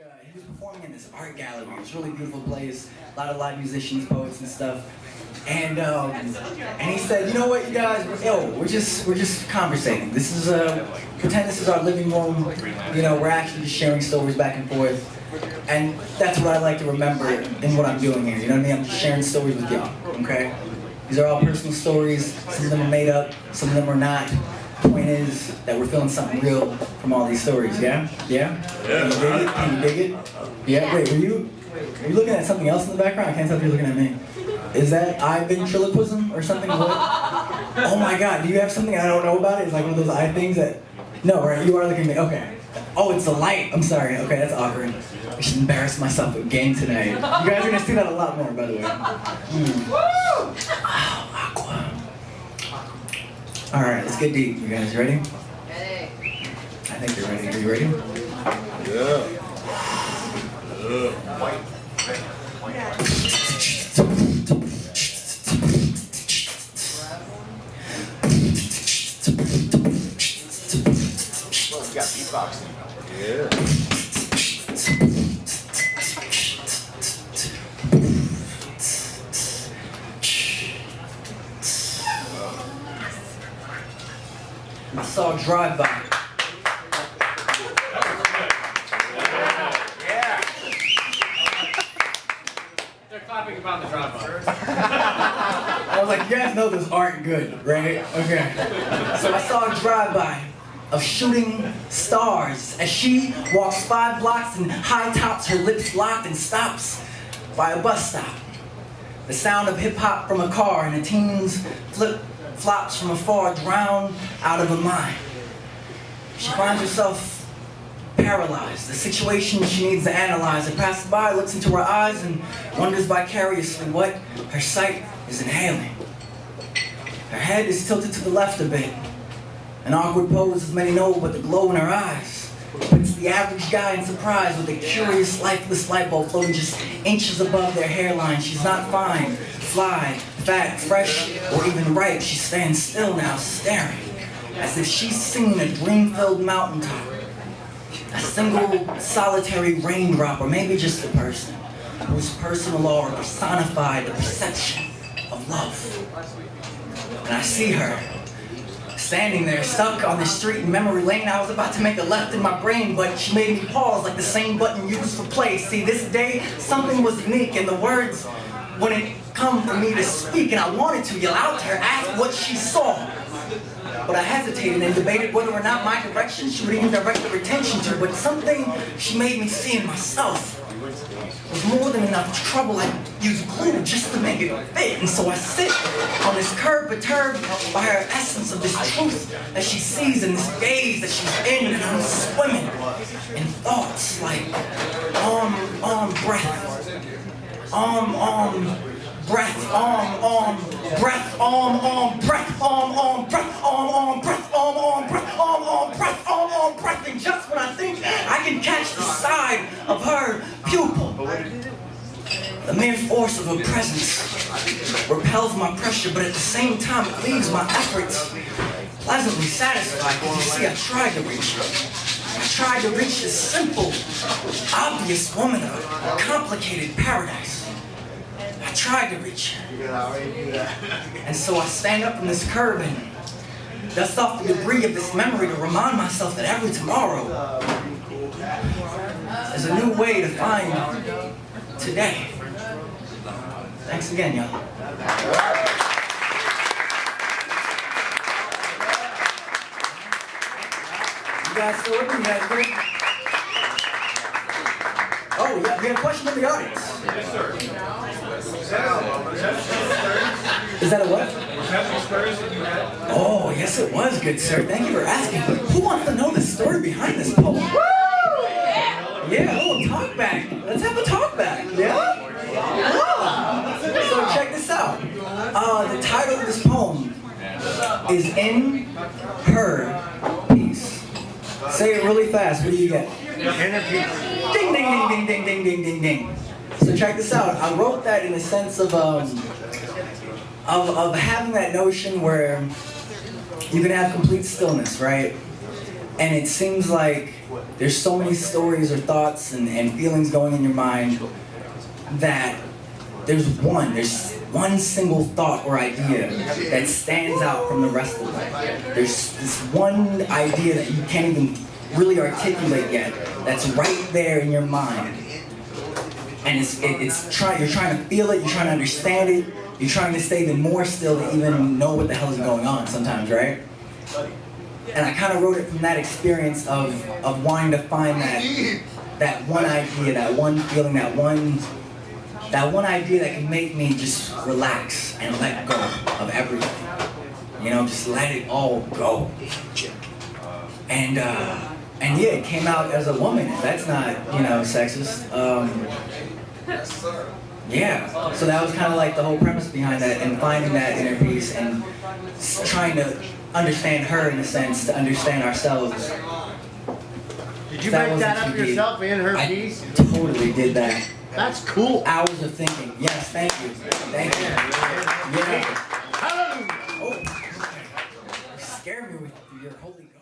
He was performing in this art gallery. It was a really beautiful place. A lot of live musicians, poets, and stuff. And he said, "You know what, you guys? We're just conversating. This is pretend this is our living room. You know, we're actually just sharing stories back and forth. And that's what I like to remember in what I'm doing here. You know what I mean? I'm just sharing stories with y'all. Okay? These are all personal stories. Some of them are made up. Some of them are not. The point is that we're feeling something real from all these stories. Yeah? Yeah? Can you dig it? Can you dig it? Yeah. Wait, are you looking at something else in the background? I can't tell if you're looking at me. Is that eye ventriloquism or something? What? Oh my God! Do you have something I don't know about it? It's like one of those eye things that. No, right? You are looking at me. Okay. Oh, it's the light. I'm sorry. Okay, that's awkward. I should embarrass myself again today. You guys are gonna see that a lot more, by the way. Oh, aqua. All right, let's get deep. You guys ready? Ready. I think you're ready. Are you ready? Yeah. Well, we got beatboxing. Yeah. I saw a drive-by. Yeah. They're clapping about the drive-by. I was like, you guys know those aren't good, right? Okay. So I saw a drive-by of shooting stars as she walks 5 blocks and high tops, her lips locked, and stops by a bus stop. The sound of hip-hop from a car and a teen's flip-flops from afar drown out of her mind. She finds herself paralyzed, the situation she needs to analyze. A passerby looks into her eyes and wonders vicariously what her sight is inhaling. Her head is tilted to the left a bit. An awkward pose, as many know, but the glow in her eyes puts the average guy in surprise with a curious, lifeless light bulb floating just inches above their hairline. She's not fine, fly, fat, fresh, or even ripe. She stands still now, staring, as if she's seen a dream-filled mountaintop. A single, solitary raindrop, or maybe just a person whose personal aura personified the perception of love. And I see her, standing there, stuck on the street in memory lane. I was about to make a left in my brain, but she made me pause like the same button used for play. See, this day, something was unique, and the words wouldn't come for me to speak, and I wanted to yell out to her, ask what she saw. But I hesitated and debated whether or not my direction she would even direct her attention to, but something she made me see in myself was more than enough trouble. I used glue just to make it fit, and so I sit on this curb perturbed by her essence of this truth that she sees in this gaze that she's in, and I'm swimming in thoughts like breath, breath, breath, breath, breath, and just when I think I can catch the side of her pupil, the mere force of her presence repels my pressure, but at the same time it leaves my efforts pleasantly satisfied, because you see, I tried to reach her. I tried to reach this simple, obvious woman of a complicated paradise. I tried to reach her. And so I stand up from this curb and dust off the debris of this memory to remind myself that every tomorrow is a new way to find today. Thanks again, y'all. You guys still with me? You guys good? Oh, yeah, we have a question from the audience. Yes, sir. Is that a what? Was that the experience that you had? Oh, yes it was, good sir. Thank you for asking. But who wants to know the story behind this poem? Woo! Yeah, a little talk back. Let's have a talk back. Yeah? So check this out. The title of this poem is In Her Peace. Say it really fast. What do you get? Inner peace. Ding, ding, ding, ding, ding, ding, ding, ding, ding. So check this out. I wrote that in the sense of having that notion where you can have complete stillness, right? And it seems like there's so many stories or thoughts and feelings going in your mind that there's one single thought or idea that stands out from the rest of them. There's this one idea that you can't even really articulate yet that's right there in your mind. And you're trying to feel it, you're trying to understand it, you're trying to stay even more still to even know what the hell is going on sometimes, right? And I kind of wrote it from that experience of wanting to find that one idea, that one feeling, that one idea that can make me just relax and let go of everything. You know, just let it all go. And yeah, it came out as a woman. That's not, you know, sexist. Yeah, so that was kind of like the whole premise behind that, and finding that inner peace and trying to understand her in a sense, to understand ourselves. Did you make that up yourself in her piece? I totally did that. That's cool. Hours of thinking. Yes, thank you. Thank you. Yeah. Oh, you scared me with your holy God.